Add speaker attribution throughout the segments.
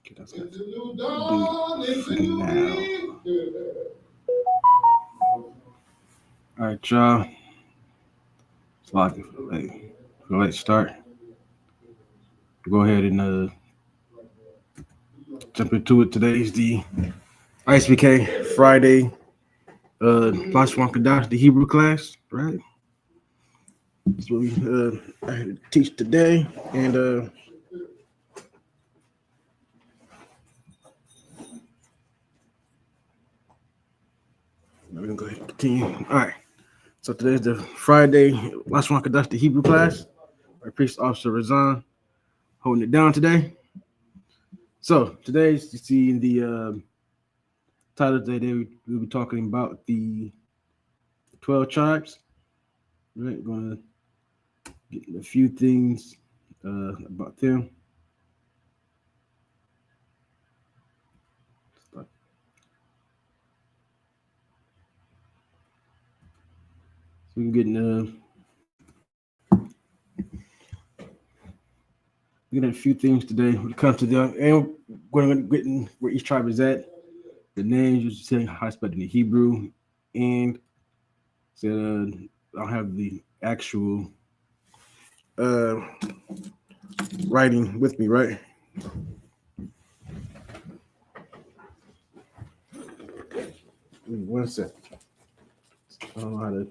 Speaker 1: Okay, that's got to do now. All right, y'all. It's locking for the late start. Go ahead and jump into it. Today's the ISUPK Friday. Lashawan Qadash, the Hebrew class, right? That's what we I had to teach today, and we're gonna go ahead and continue. All right. So today's the Friday Lashawan Qadash, the Hebrew class. Our priest officer Razan holding it down today. So today's you see in the title today we'll be talking about the 12 tribes. Right, going to get a few things about them. So we can get a few things today when it comes to them, and we're going to get in where each tribe is at, the names, you say how it's spelled in the Hebrew, and so I don't have the actual uh, writing with me, right? One sec. I don't know how to.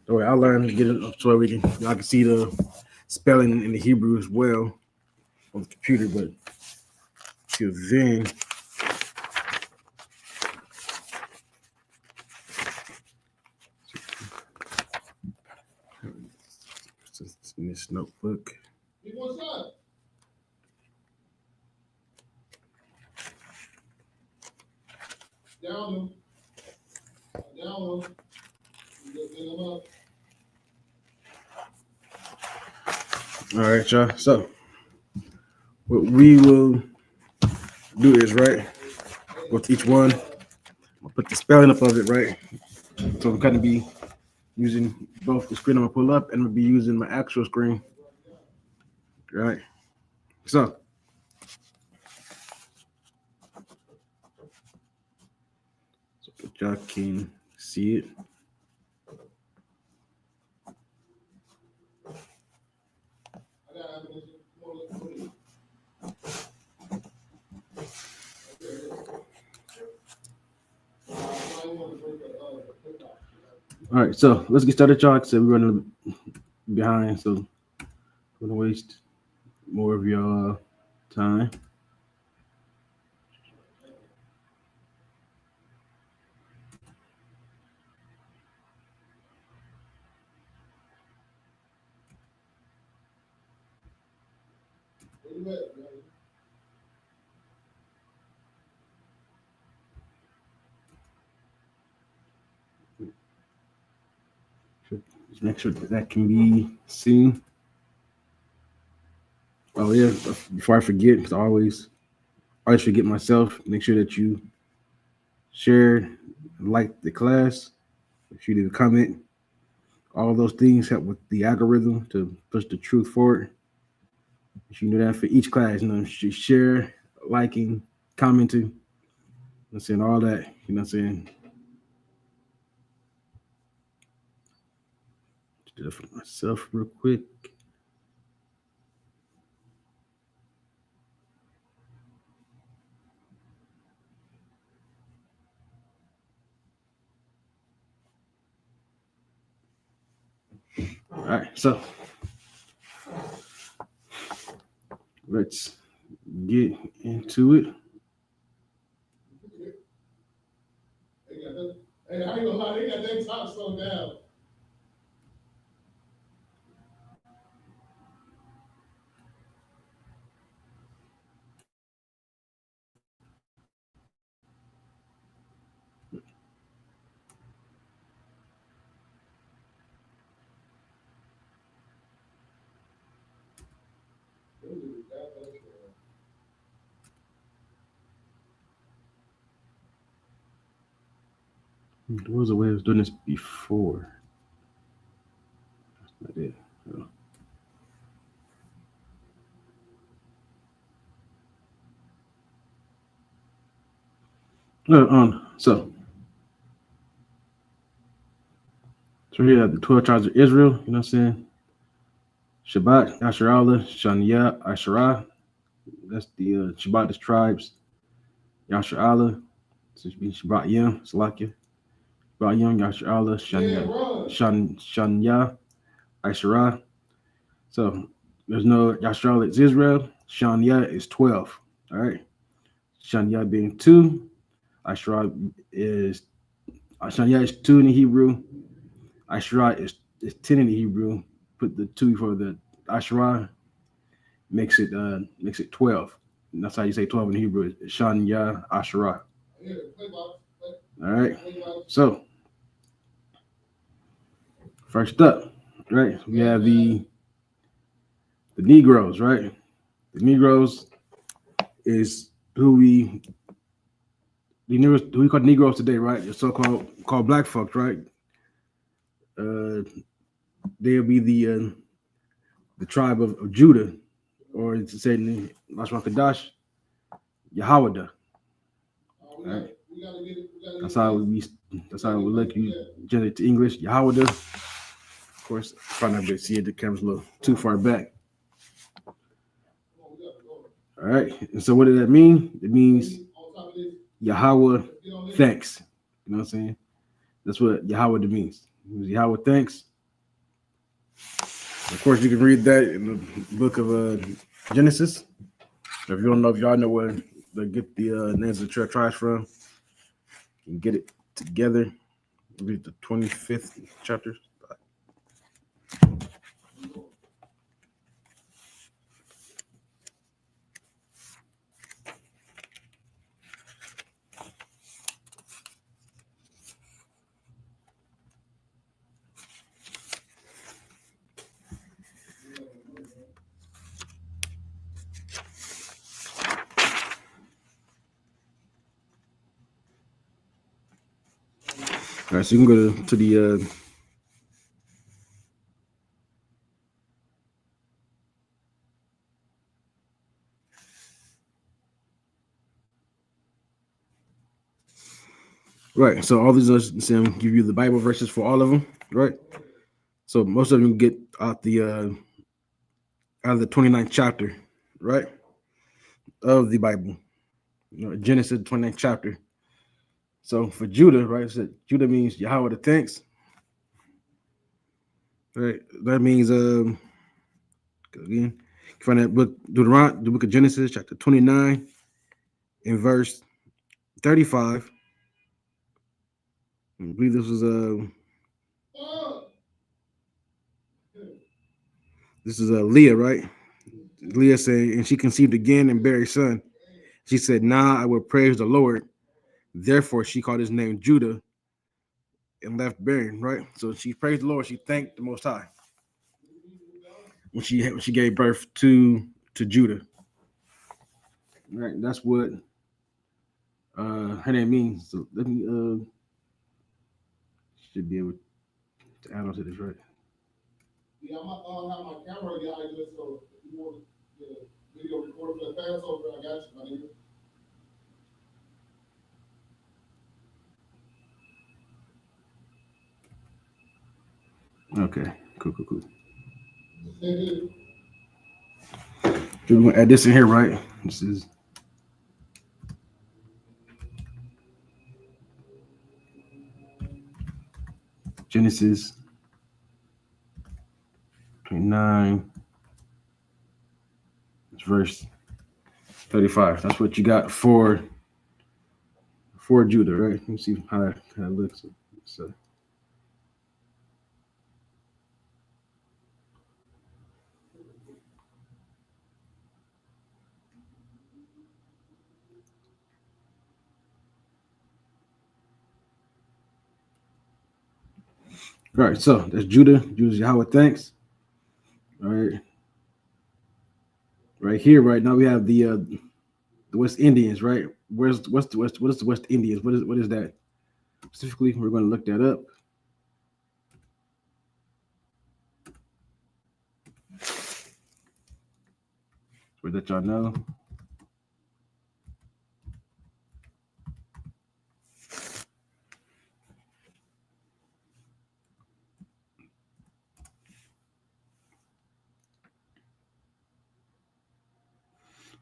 Speaker 1: Don't worry, I'll learn to get it up so I can see the spelling in the Hebrew as well on the computer, but till then. In this notebook. What's up? Down. All right, y'all. So what we will do is right with each one. I'll put the spelling up of it right. So I'm kind of be using both the screen I'm gonna pull up and I'm gonna be using my actual screen. Right. So y'all can see it. All right, so let's get started, y'all. Like I said, we're running behind, so I'm gonna waste more of your time. Just make sure that can be seen. Oh yeah, before I forget, because I always forget myself. Make sure that you share, like the class. If you leave a comment, all those things help with the algorithm to push the truth forward. You should do that for each class. Share, liking, commenting. I'm saying all that. You know what I'm saying? Do it for myself real quick. All right, so let's get into it. Hey, I ain't gonna lie, they got that top slowed down. There was a way I was doing this before. That's not it. Oh. So here are the 12 tribes of Israel. You know what I'm saying? Shabbat, Yasharallah, Shania, Asherah. That's the Shabbat tribes. Yasharallah, so it should be Shabbat Yim, Salakia. Shabbat Yim, Yasharallah, Shania, Asherah. So there's no Yasharallah, it's Israel. Shania is 12. All right. Shania being 2. Asherah is Shania is 2 in the Hebrew. Asherah is 10 in the Hebrew. Put the 2 for the Asherah, makes it 12. And that's how you say 12 in Hebrew. Shania Asherah. All right. So first up, right, we have the Negroes, right? The Negroes is who we call Negroes today, right? The so-called black folks, right? They'll be the tribe of Judah, or to say in Lashawan Qadash, Yahweh. Right? That's how we look. You generate to English, Yahweh. Of course, probably not able to see it. The camera's a little too far back. All right. And so what does that mean? It means Yahweh thanks. You know what I'm saying? That's what Yahweh means. Yahweh thanks. Of course, you can read that in the book of Genesis. If you don't know, if y'all know where they get the names of the tribes from, you can get it together. Read the 25th chapter. All right, so you can go to the right. So all these are give you the Bible verses for all of them, right? So most of them get out of the 29th chapter, right, of the Bible. You know, Genesis 29th chapter. So for Judah, right, so Judah means Yahweh the thanks. Right, that means again, find that book Deuteronomy, the book of Genesis, chapter 29, in verse 35. I believe this is Leah, right? Leah said, and she conceived again and bare a son. She said, "Now I will praise the Lord." Therefore, she called his name Judah and left barren. Right. So she praised the Lord. She thanked the Most High when she gave birth to Judah. Right. That's what her name means. So let me should be able to add on to this, right? Yeah, I'm gonna have my camera guy just so if you want the video recorded for the Passover, I got you, my nigga. Okay, cool. So we're gonna add this in here, right? This is Genesis 29, verse 35. That's what you got for Judah, right? Let me see how that looks. So, all right, so that's Judah. Judah's Yahweh thanks. All right. Right here, right now we have the West Indians, right? What is the West Indians? What is that? Specifically, we're going to look that up. So that y'all know.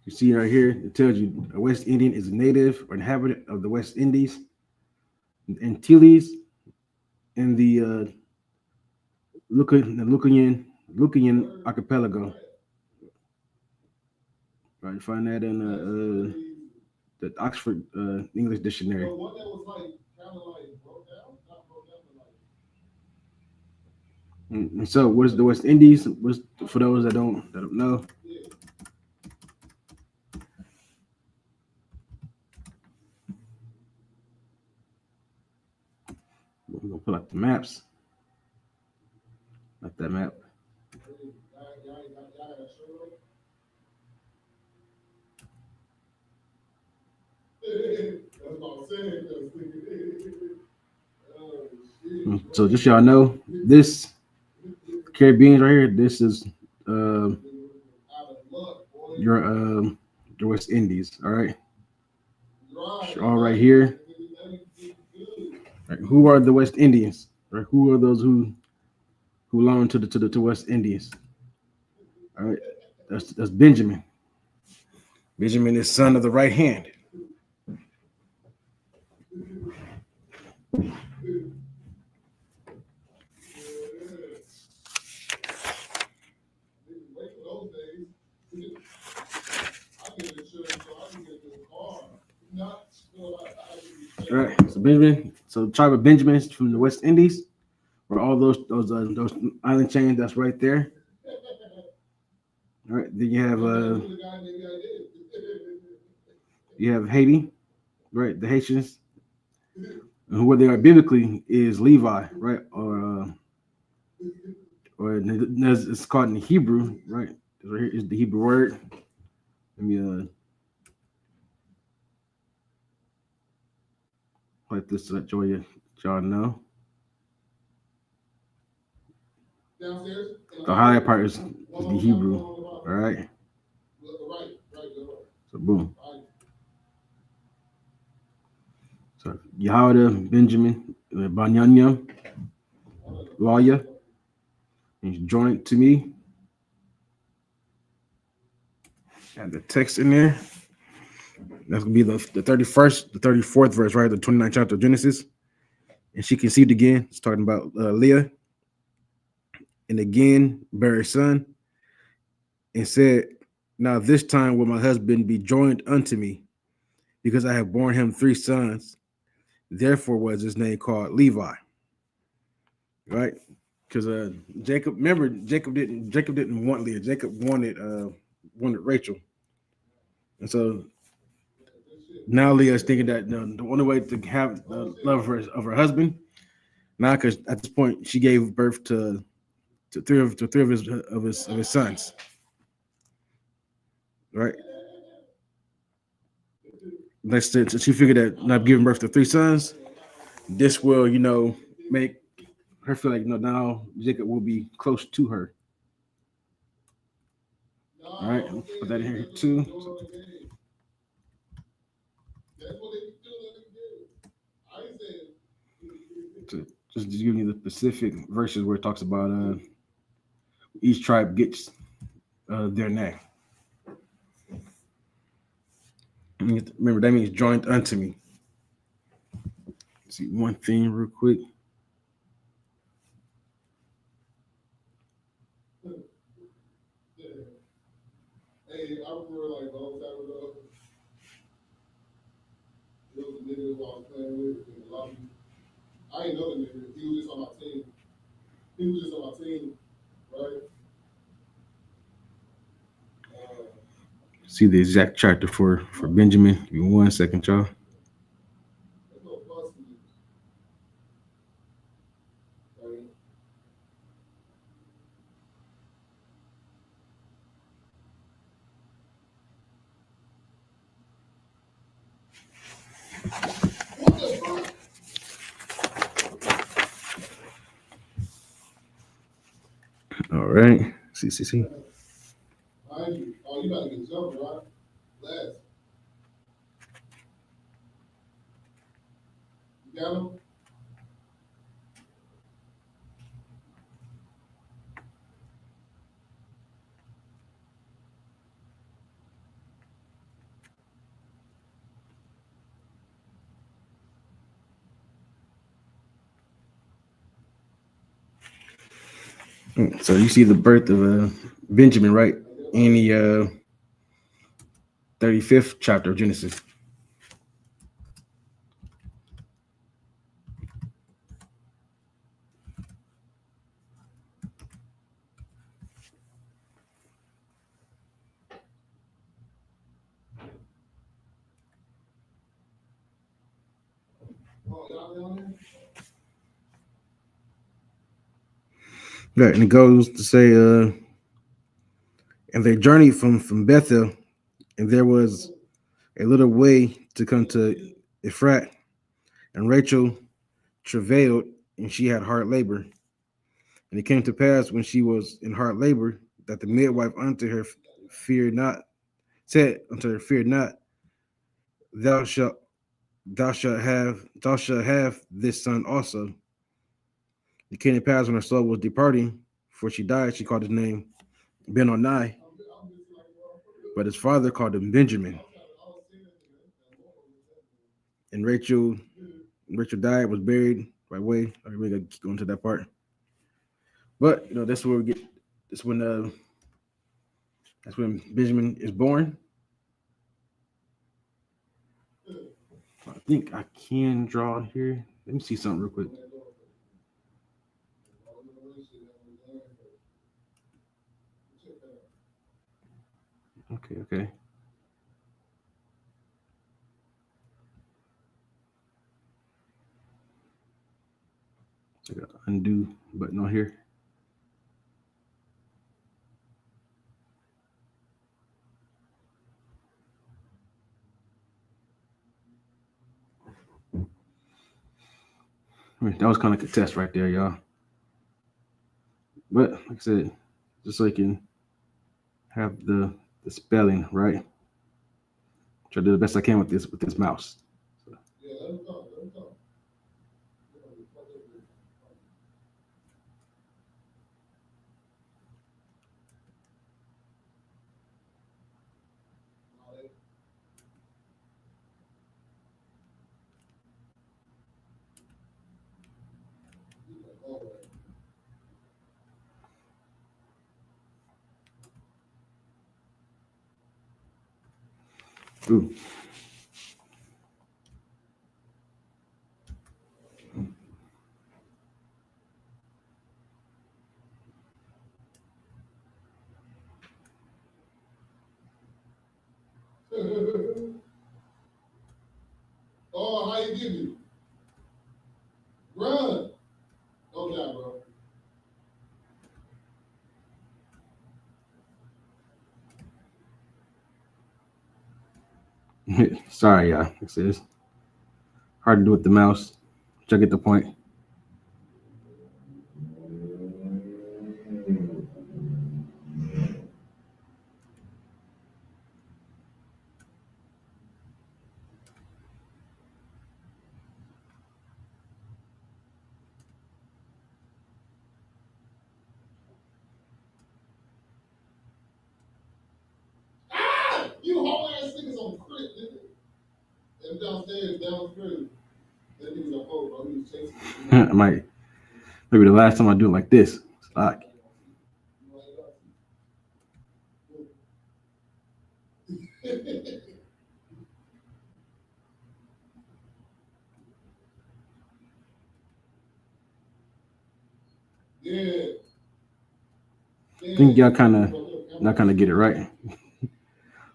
Speaker 1: You see right here, it tells you a West Indian is a native or inhabitant of the West Indies, Antilles, and the Lucayan archipelago. Right, you find that in the Oxford English Dictionary. And so, what is the West Indies? For those that don't know, we're gonna pull up the maps. Like that map. So just y'all know, this Caribbean right here, this is uh, your your West Indies. All right, all right here. Right, who are the West Indians? Right, who are those who belong to West Indies? All right, that's Benjamin. Benjamin is son of the right hand. All right, so Benjamin, so tribe of Benjamins from the West Indies, or all those island chains that's right there. All right, then you have Haiti, right? The Haitians, and who they are biblically is Levi, right? Or it's called in Hebrew, right? Right here is the Hebrew word. Let me like this so that y'all know. The higher part is the Hebrew, all right? So boom. So Yehuda, Benjamin, Banyanya, lawyer, he's joined to me. And the text in there. That's gonna be the 31st, the 34th verse, right? The 29th chapter of Genesis. And she conceived again. It's talking about Leah. And again, bare a son, and said, now this time will my husband be joined unto me, because I have borne him 3 sons. Therefore was his name called Levi. Right? Because Jacob, remember, Jacob didn't want Leah. Jacob wanted Rachel. And so now Leah is thinking that the only way to have the love of her husband, now because at this point she gave birth to three of his sons, right? Let's say she figured that not giving birth to 3 sons, this will make her feel like now Jacob will be close to her. All right, put that in here too. To just give you the specific verses where it talks about each tribe gets their name. Remember, that means joined unto me. Let's see one thing real quick. Hey, I remember like a long time ago, there was a nigga who I was playing with in the lobby. I didn't know the nigga. He was just on my team. Right? See the exact chapter for Benjamin. Give me 1 second, y'all. All right. See. Oh, you gotta get jumping, right? Last. You got him? So you see the birth of Benjamin, right? In the 35th chapter of Genesis. Right, and it goes to say, and they journeyed from Bethel, and there was a little way to come to Ephrat, and Rachel travailed, and she had hard labor. And it came to pass when she was in hard labor that the midwife unto her feared not, said unto her, "Fear not, thou shalt thou shalt have this son also." It came to pass when her soul was departing, for she died, she called his name Ben-Oni, but his father called him Benjamin. And Rachel died, was buried right away. I really gotta go into that part. But that's where we get. That's when Benjamin is born. I think I can draw here. Let me see something real quick. Okay. So I got undo button on here. That was kind of like a test right there, y'all. But like I said, just so you can have the spelling right. Try to do the best I can with this mouse. So, ooh.
Speaker 2: Oh, how you give you? Run. No doubt, bro.
Speaker 1: Sorry, y'all. Like I said, it's hard to do with the mouse. Which I get the point.
Speaker 2: Ah! You whole ass niggas on crit, nigga. Them downstairs. That niggas a hoe, bro. He was chasing
Speaker 1: I might maybe the last time I do it like this. It's like
Speaker 2: Yeah.
Speaker 1: I think y'all kind of get it right.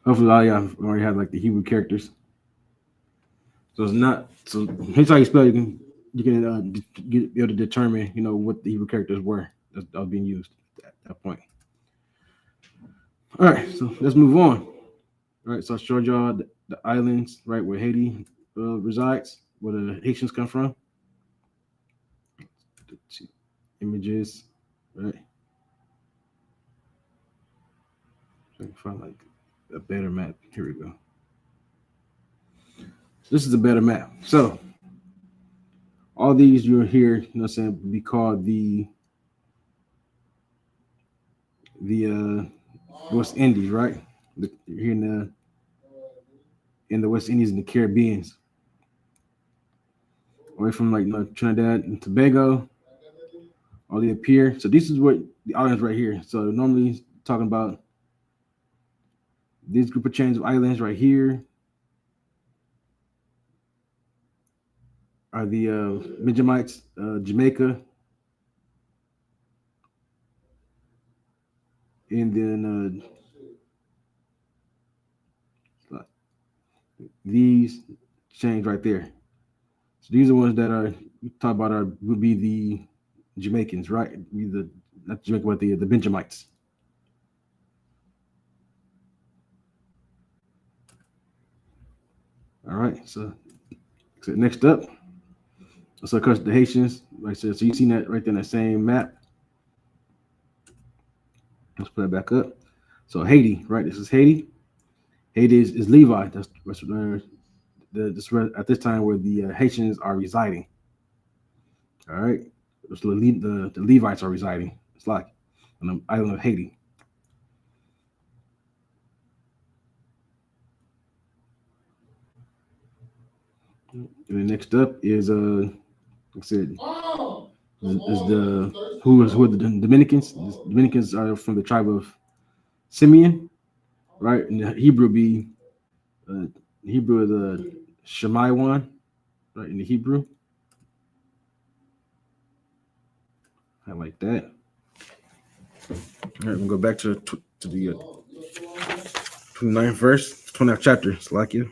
Speaker 1: Hopefully, all y'all already have like the Hebrew characters. So it's not. So here's how you spell. You can be able to determine what the Hebrew characters were that are being used at that point. All right, so let's move on. All right, so I showed y'all the islands, right, where Haiti resides, where the Haitians come from. The two images, right? So I can find like a better map. Here we go. This is a better map. So all these you're here, what I'm saying, be called the West Indies, right? Here in the West Indies and the Caribbeans, away from like Trinidad and Tobago, All they appear. So this is what the islands right here. So normally talking about this group of chains of islands right here are the Benjamites, Jamaica, and then these chains right there. So these are ones that are you talk about are would be the Jamaicans, right? Be the not Jamaica, but the Benjamites. All right. So next up, so of course the Haitians, like I said, so you seen that right there in that same map. Let's put it back up. So Haiti, right? This is Haiti. Haiti is Levi. That's where this at this time where the Haitians are residing. All right. So the Levites are residing. It's like on the island of Haiti. And then next up is like I said, is the who are the Dominicans. The Dominicans are from the tribe of Simeon, right? And the Hebrew be Hebrew is the Shemaiwan, right? In the Hebrew, I like that. All right, we'll go back to the 29th verse, 29th chapter. It's like you.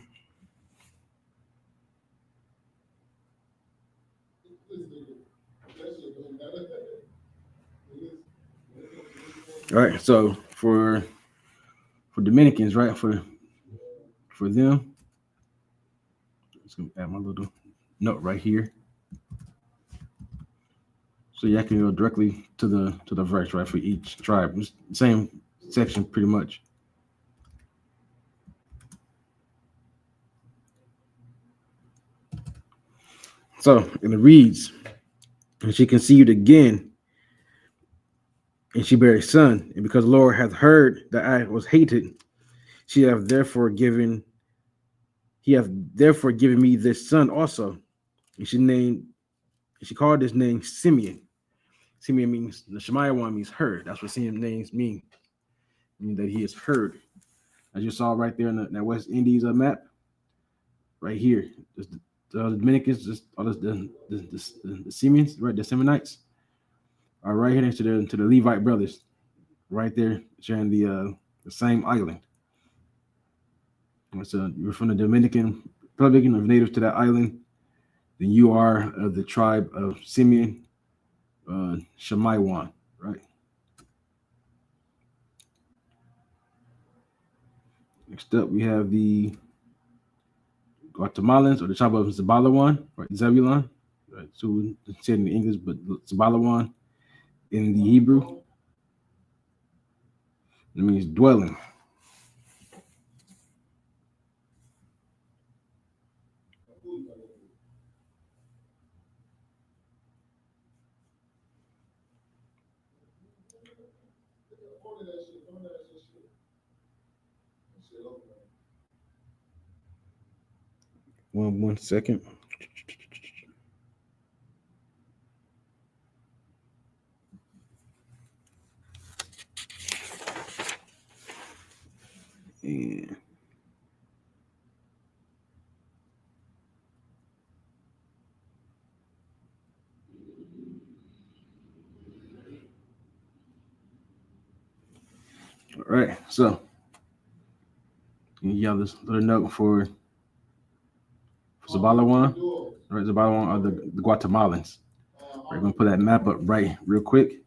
Speaker 1: All right, so for Dominicans, right? For them, just gonna add my little note right here, so yeah, I can go directly to the verse, right? For each tribe, same section, pretty much. So, and it reads, and she conceived again, and she bare a son, and because the Lord hath heard that I was hated, she hath therefore given he hath therefore given me this son also. And she called his name Simeon. Simeon means the Shemaiah one means heard. That's what Simeon names mean that he is heard. As you saw right there in that West Indies map, right here, the Dominicans, just all the Simeons, right, the Seminites are right here next to the Levite brothers, right there sharing the same island. So you're from the Dominican Republic and native to that island, then you are of the tribe of Simeon, Shemaiwan, right? Next up, we have the Guatemalans or the tribe of Zabalawan, right? Zebulon, right? So we said in English, but Zabalawan in the Hebrew, it means dwelling. One second. And all right, so you have this little note for Zabalawan. Right, Zabalawan are the Guatemalans. Right, we're gonna put that map up right real quick.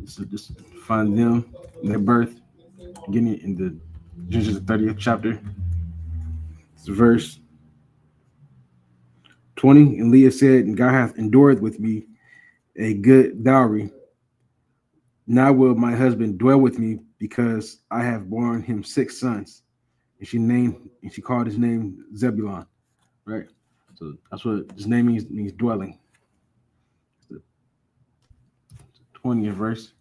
Speaker 1: So just find them, their birth, beginning in the Genesis 30th chapter. It's verse 20. And Leah said, and God hath endured with me a good dowry. Now will my husband dwell with me because I have borne him 6 sons. And she called his name Zebulon. Right? So that's what his name means dwelling. The 20th verse.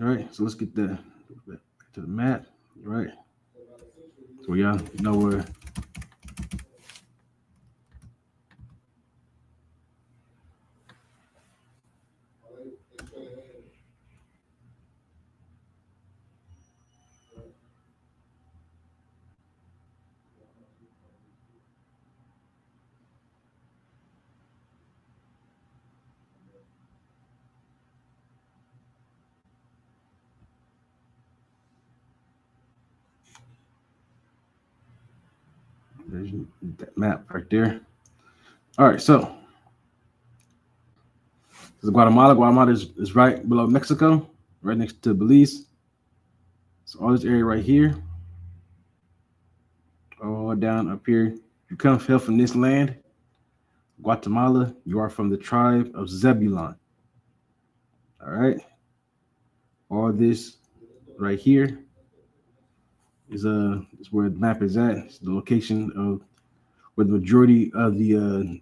Speaker 1: All right, so let's get back to the map. All right. So y'all know where There's that map right there. All right, so this is Guatemala. Guatemala is right below Mexico, right next to Belize. So all this area right here, all down up here. You come hail from this land, Guatemala. You are from the tribe of Zebulon. All right. All this right here is where the map is at. It's the location of where the majority of the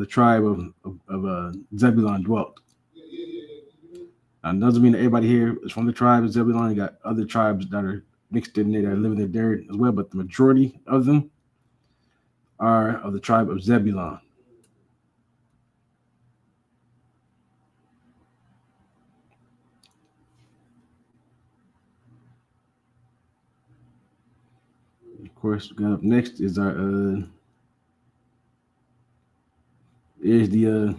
Speaker 1: tribe of Zebulon dwelt. Now, it doesn't mean that everybody here is from the tribe of Zebulon. You got other tribes that are mixed in there that are living there as well, but the majority of them are of the tribe of Zebulon. Of course, got up next is our is the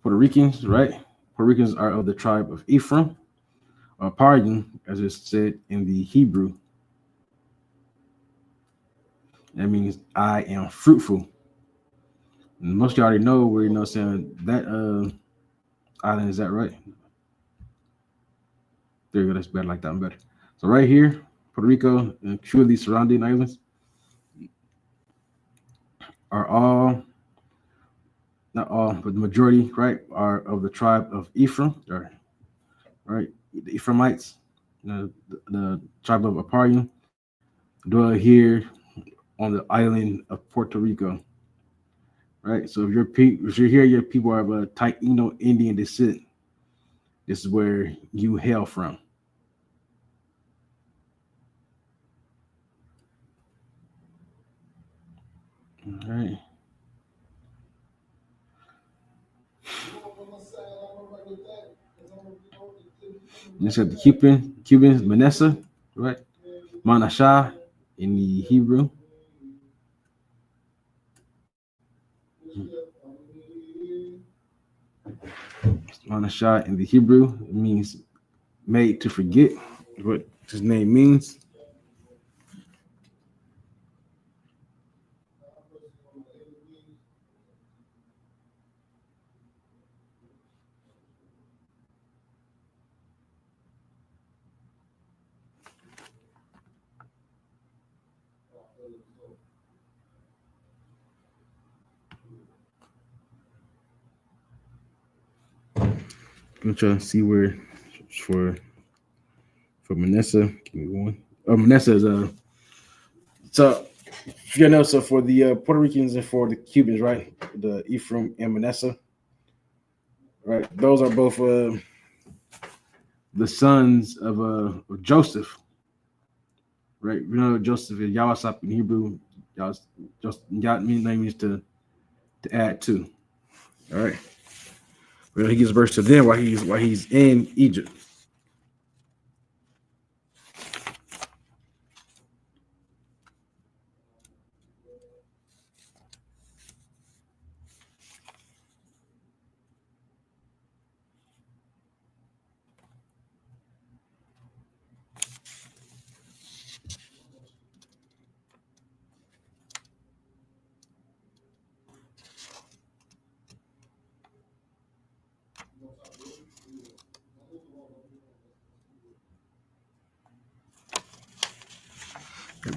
Speaker 1: Puerto Ricans, right? Puerto Ricans are of the tribe of Ephraim, or Pardon, as it's said in the Hebrew. That means I am fruitful. And most of you already know where saying that island is that, right? There you go. That's better. Like that one better. So right here, Puerto Rico and a few of these surrounding islands are all, not all, but the majority, right, are of the tribe of Ephraim, or right, the Ephraimites, the tribe of Aparian, dwell here on the island of Puerto Rico, right? So if you're here, your people are of a Taino Indian descent. This is where you hail from. All right. You said the Cubans, Manessa, right? Manasha in the Hebrew. Manasha in the Hebrew, it means made to forget, what his name means. I'm trying to see where for Manessa. Give me one. Manessa is so you know, so for the Puerto Ricans and for the Cubans, right? The Ephraim and Manessa, right? Those are both the sons of Joseph, right? You know, Joseph is Yawasap in Hebrew. Yah means to add to. All right. Well, he gives birth to them while he's in Egypt.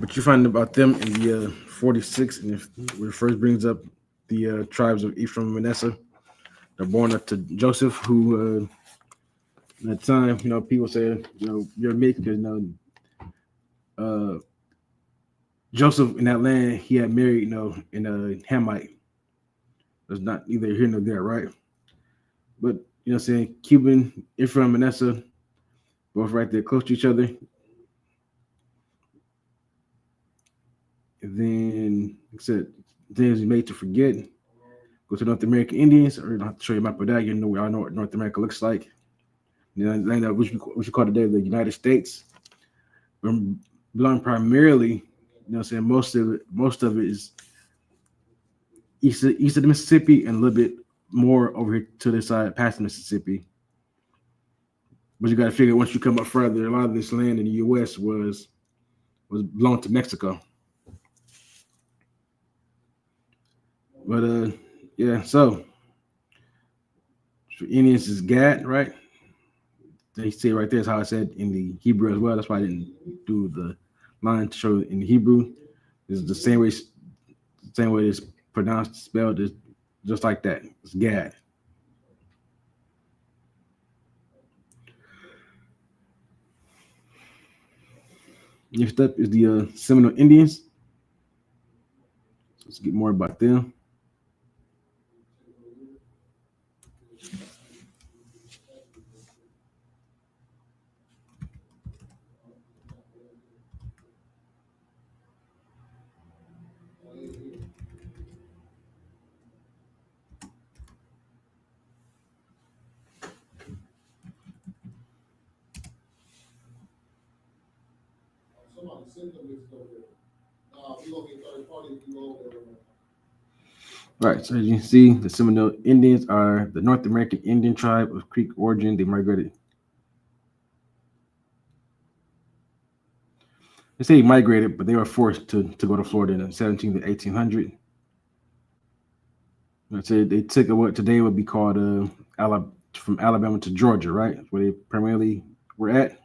Speaker 1: But you find about them in the 46, and where it first brings up the tribes of Ephraim and Manasseh. They're born up to Joseph, who at that time, people said, you're mixed because Joseph in that land he had married, in a Hamite. That's not neither here nor there, right? But saying Cuban, Ephraim, Manasseh, both right there close to each other. And then, like I said, things made to forget. Go to North American Indians, or I don't have to show you a map of that. We all know what North America looks like. Land of which we call today the United States. Belong primarily, saying most of it is east of the Mississippi and a little bit more over here to this side past the Mississippi. But you got to figure once you come up further, a lot of this land in the U.S. was belonged to Mexico. But yeah. So for Indians is Gad, right? They say right there is how I said in the Hebrew as well. That's why I didn't do the line to show in the Hebrew. It's the same way it's pronounced, spelled, is just like that. It's Gad. Next up is the Seminole Indians. Let's get more about them.
Speaker 2: Somebody sent them this over there. We gonna get third party if you go over there.
Speaker 1: All right, so as you can see, the Seminole Indians are the North American Indian tribe of Creek origin. They migrated. They say they migrated, but they were forced to go to Florida in the 17th to 1800. Let's say they took what today would be called from Alabama to Georgia, right? Where they primarily were at.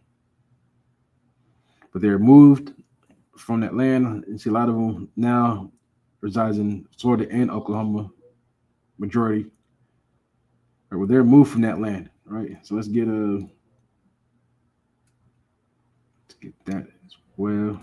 Speaker 1: But they were moved from that land. You see a lot of them now resides in Florida and Oklahoma, majority. Right, well, they're moved from that land, right? So let's get that as well.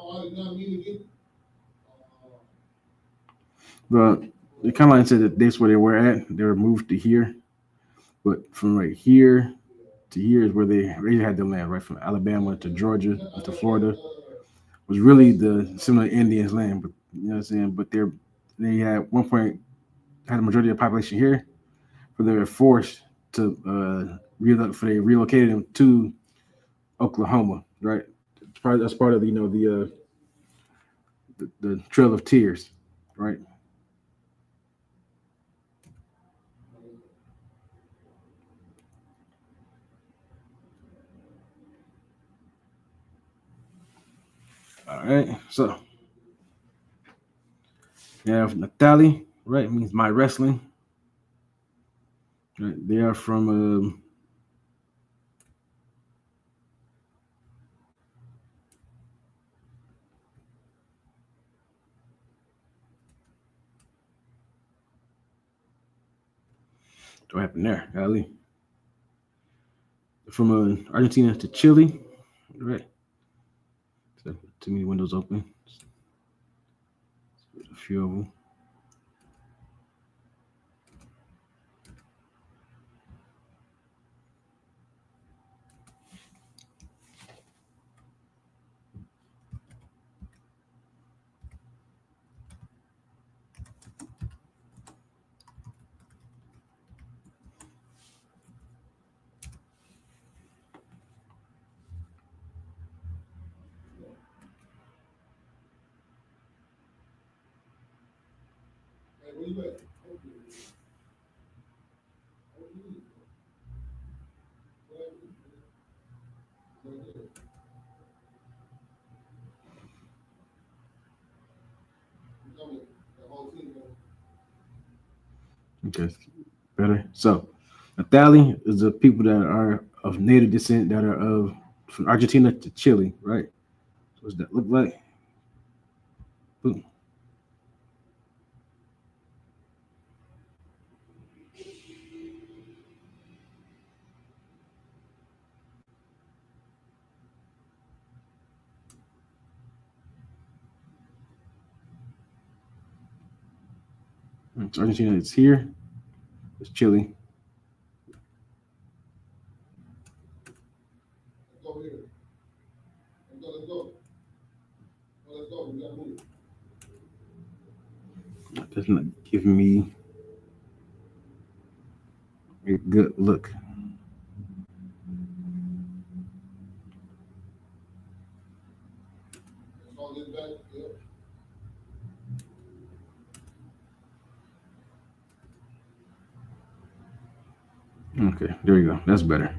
Speaker 2: Oh, I did not mean to get.
Speaker 1: But the kind of line said that that's where they were at. They were moved to here, but from right here to here is where they really had the land, right? From Alabama to Georgia to Florida was really the Seminole Indians' land. But you know what I'm saying? But they had one point had a majority of the population here, but they were forced to for they relocated them to Oklahoma, right? That's part of the Trail of Tears, right? All right, so you have Natali, right? It means my wrestling. Right? They are from what happened there, Ali? From Argentina to Chile, right? So, too many windows open. A few of them.
Speaker 2: Hey, where you at? The whole team.
Speaker 1: Okay, better. So, Natali is the people that are of native descent that are of from Argentina to Chile, right? So, what does that look like? Boom. So Argentina is here. It's Chile.
Speaker 2: Let's go here. Let's go.
Speaker 1: That's not giving me a good look.
Speaker 2: All this back, yeah.
Speaker 1: Okay, there you go. That's better.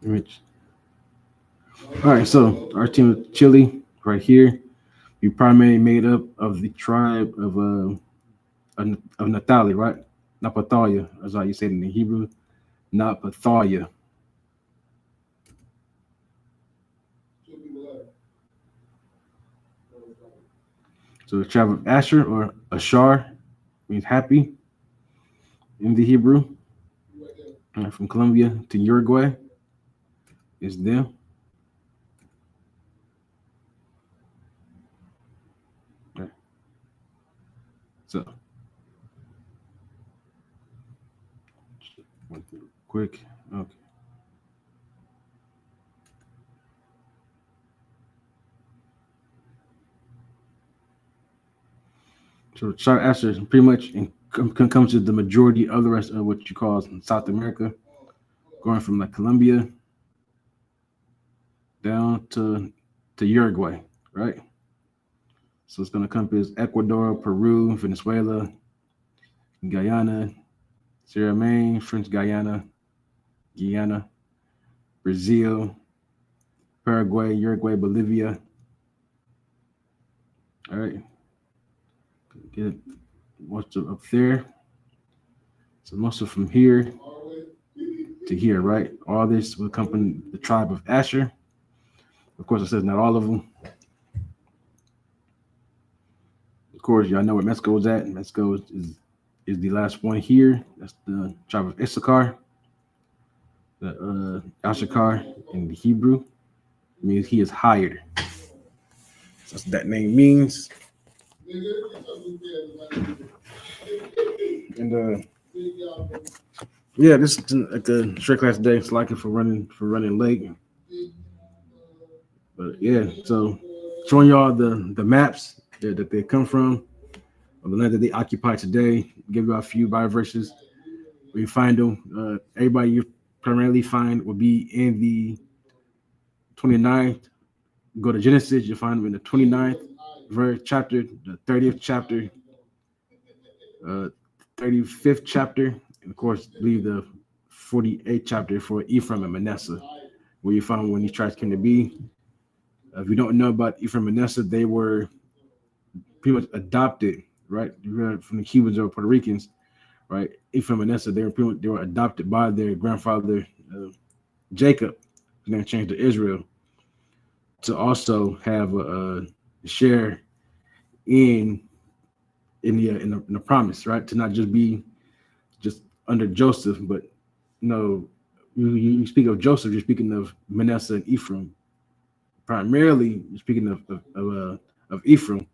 Speaker 1: Image. All right, so our team of Chile right here, we primarily made up of the tribe of Natali, right? Napatalia, that's how you say it in Hebrew. Napatalia.
Speaker 2: Two people left.
Speaker 1: So the tribe of Asher or Ashar means happy in the Hebrew.
Speaker 2: You right there.
Speaker 1: From Colombia to Uruguay is them. Right. So went through quick. Okay. So Chart Asher is pretty much comes to the majority of the rest of what you call South America, going from like Colombia down to Uruguay, right? So it's going to encompass Ecuador, Peru, Venezuela, Guyana, Sierra Leone, French Guyana, Brazil, Paraguay, Uruguay, Bolivia. All right, get most of up there. So most of from here
Speaker 2: All the way.
Speaker 1: to here, right? All this will come from the tribe of Asher. Of course, it says not all of them. Of course, y'all know where Mexico is at. Mexico is the last one here. That's the tribe of Issachar. The Ashakar in the Hebrew means he is hired. That's what that name means.
Speaker 2: Nigga, you talking to
Speaker 1: And
Speaker 2: big y'all,
Speaker 1: yeah, this is like a straight class day. It's like it for running late.
Speaker 2: big,
Speaker 1: But yeah, so showing y'all the maps that they come from, or the land that they occupy today. Give you a few Bible verses where you find them. Everybody you primarily find will be in the 29th. Go to Genesis, you'll find them in the 29th verse chapter, the 30th chapter, uh, 35th chapter, and of course, leave the 48th chapter for Ephraim and Manasseh, where you find when these tribes came to be. If you don't know about Ephraim and Manasseh, they were pretty much adopted, right? From the Cubans or Puerto Ricans, right? Ephraim and Manasseh, they were adopted by their grandfather Jacob, and then changed to Israel to also have a share in in the promise, right? To not just be just under Joseph, but you speak of Joseph, you're speaking of Manasseh and Ephraim. Primarily, you're speaking of Ephraim,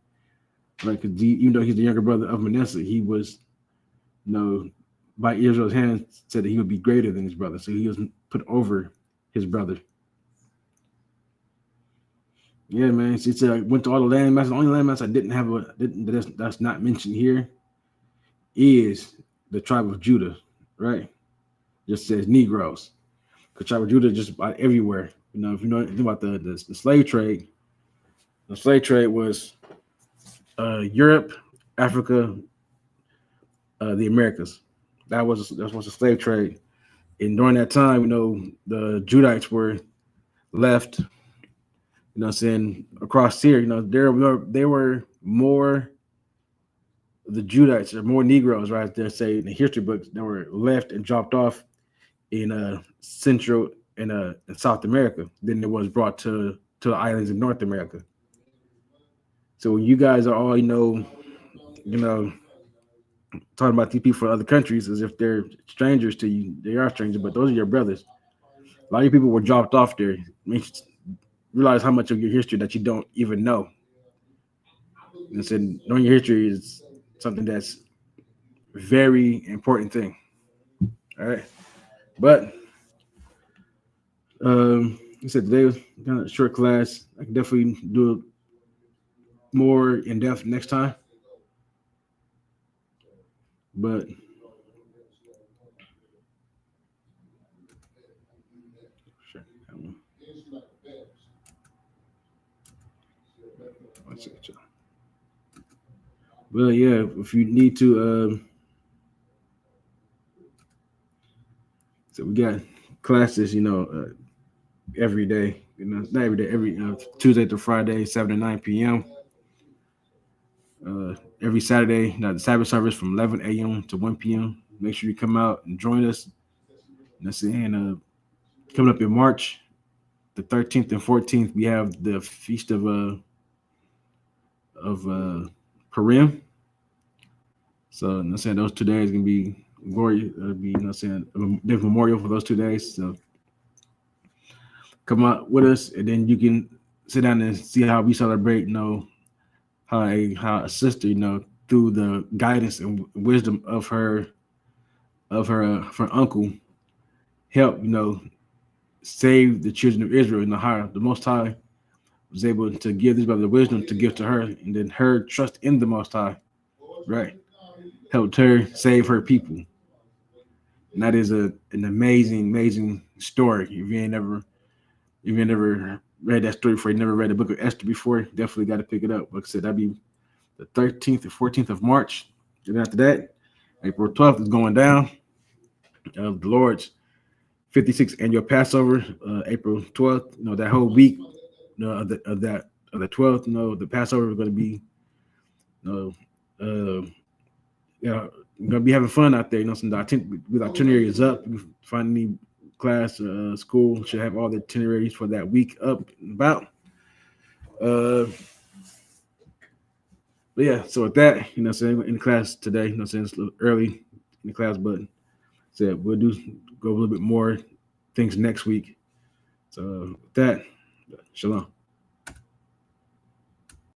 Speaker 1: right? Because even though he's the younger brother of Manasseh, he was, by Israel's hands, said that he would be greater than his brother, so he was put over his brother. Yeah, man. It's I went to all the landmass. The only landmass I didn't have that's not mentioned here is the tribe of Judah, right? Just says Negroes. The tribe of Judah just about everywhere. If you know anything about the slave trade, the slave trade was Europe, Africa, the Americas. That was the slave trade. And during that time, the Judites were left, saying across here, there were more the Judites or more Negroes, right? They say in the history books that were left and dropped off in Central and in South America than it was brought to the islands in North America. So when you guys are all, you know, talking about these people from other countries as if they're strangers to you, they are strangers, but those are your brothers. A lot of people were dropped off there. Makes you realize how much of your history that you don't even know. And so knowing your history is something that's very important thing. All right. But you said today was kind of a short class. I can definitely do it more in depth next time. But well, yeah, if you need to, so we got classes, every day. Not every day, every Tuesday to Friday, 7 to 9 p.m. Every Saturday, the Sabbath service from 11 a.m. to 1 p.m. Make sure you come out and join us. And that's it. And coming up in March, the 13th and 14th, we have the feast of Purim. So I'm saying those 2 days gonna be glory. Be saying a memorial for those 2 days. So come out with us, and then you can sit down and see how we celebrate. How a sister, through the guidance and wisdom of her uncle, help save the children of Israel. The Most High was able to give this brother the wisdom to give to her, and then her trust in the Most High, right, helped her save her people. And that is an amazing story. If you ain't never read that story before, you never read the book of Esther before, definitely got to pick it up. Like I said, that'd be the 13th and 14th of March. And after that, April 12th is going down. The Lord's 56th annual Passover, April 12th. That whole week, of the 12th, the Passover is going to be, gonna be having fun out there. Some the itinerary is up. You find any class, school should have all the itineraries for that week up and about. But yeah, so with that, saying in class today, saying it's a little early in the class, but said we'll go a little bit more things next week. So with that, shalom.